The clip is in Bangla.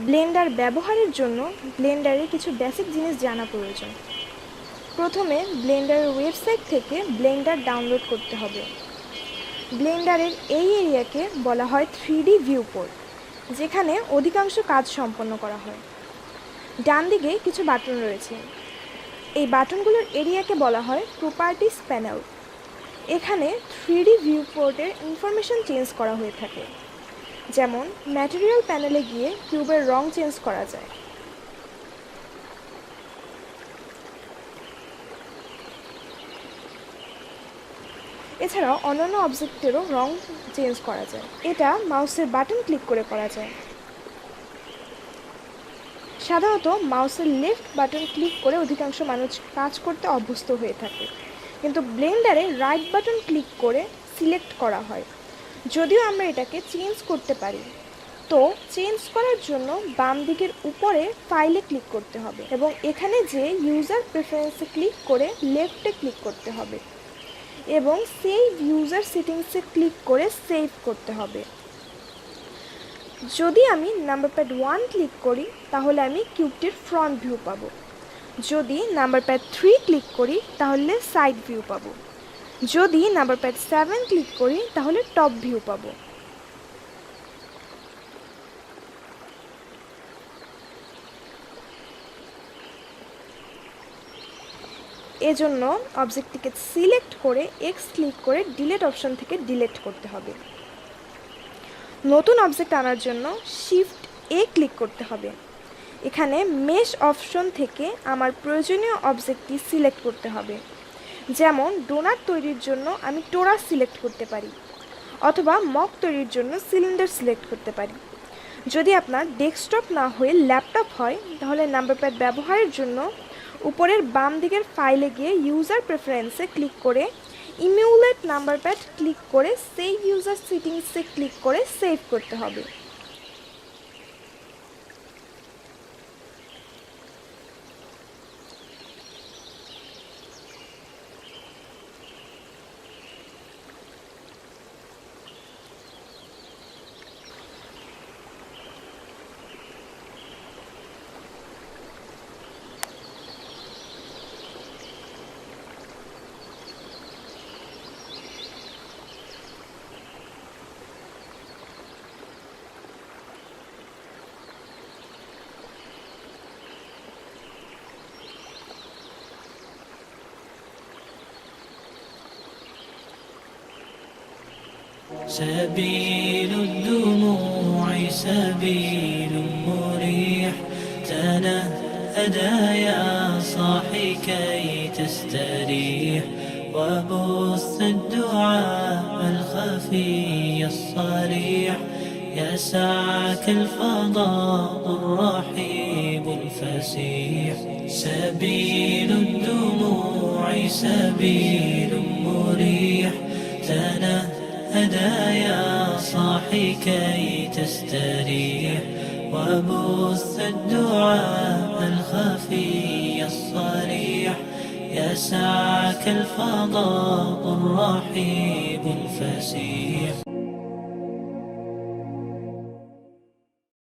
ব্লেন্ডার ব্যবহারের জন্য ব্লেন্ডারের কিছু বেসিক জিনিস জানা প্রয়োজন। প্রথমে ব্লেন্ডারের ওয়েবসাইট থেকে ব্লেন্ডার ডাউনলোড করতে হবে। ব্লেন্ডারের এই এরিয়াকে বলা হয় 3D ভিউপোর্ট, যেখানে অধিকাংশ কাজ সম্পন্ন করা হয়। ডান দিকে কিছু বাটন রয়েছে। এই বাটনগুলোর এরিয়াকে বলা হয় প্রপার্টিস প্যানেল। এখানে 3D ভিউপোর্টের ইনফরমেশন চেঞ্জ করা হয়ে থাকে, যেমন ম্যাটেরিয়াল প্যানেলে গিয়ে কিউবের রং চেঞ্জ করা যায়। এছাড়াও অন্যান্য অবজেক্টেরও রং চেঞ্জ করা যায়। এটা মাউসের বাটন ক্লিক করে করা যায়। সাধারণত মাউসের লেফট বাটন ক্লিক করে অধিকাংশ মানুষ কাজ করতে অভ্যস্ত হয়ে থাকে, কিন্তু ব্লেন্ডারে রাইট বাটন ক্লিক করে সিলেক্ট করা হয়। যদিও আমরা এটাকে চেঞ্জ করতে পারি, তো চেঞ্জ করার জন্য বাম দিকের উপরে ফাইলে ক্লিক করতে হবে এবং এখানে যে ইউজার প্রেফারেন্সে ক্লিক করে লেফটে ক্লিক করতে হবে এবং সেভ ইউজার সেটিংসে ক্লিক করে সেভ করতে হবে। যদি আমি নাম্বার প্যাড 1 ক্লিক করি তাহলে আমি কিউবটির ফ্রন্ট ভিউ পাবো। যদি নাম্বার প্যাড 3 ক্লিক করি তাহলে সাইড ভিউ পাবো। যদি নাম্বার প্যাড 7 ক্লিক করি তাহলে টপ ভিউ পাবো। এজন্য অবজেক্টটিকে সিলেক্ট করে এক্স ক্লিক করে ডিলিট অপশন থেকে ডিলিট করতে হবে। নতুন অবজেক্ট আনার জন্য শিফট এ ক্লিক করতে হবে। এখানে মেশ অপশন থেকে আমার প্রয়োজনীয় অবজেক্টটি সিলেক্ট করতে হবে। যেমন ডোনাট তৈরির জন্য আমি টোরাস সিলেক্ট করতে পারি, অথবা মক তৈরির জন্য সিলিন্ডার সিলেক্ট করতে পারি। যদি আপনার ডেস্কটপ না হয়ে ল্যাপটপ হয় তাহলে নাম্বার প্যাড ব্যবহারের জন্য উপরের বাম দিকের ফাইলে গিয়ে ইউজার প্রেফারেন্সে ক্লিক করে ইমিউলেট নাম্বার প্যাড ক্লিক করে সেভ ইউজার সেটিংসে ক্লিক করে সেভ করতে হবে। سبيل الدموع سبيل مريح تنهدى يا صاحي كي تستريح وبث الدعاء الخفي الصريح يسعك الفضاء الرحيب الفسيح سبيل الدموع سبيل مريح تنهدى يا صاحي كي تستريح وبث الدعاء الخفي الصريح يسعك الفضاء الرحيب الفسيح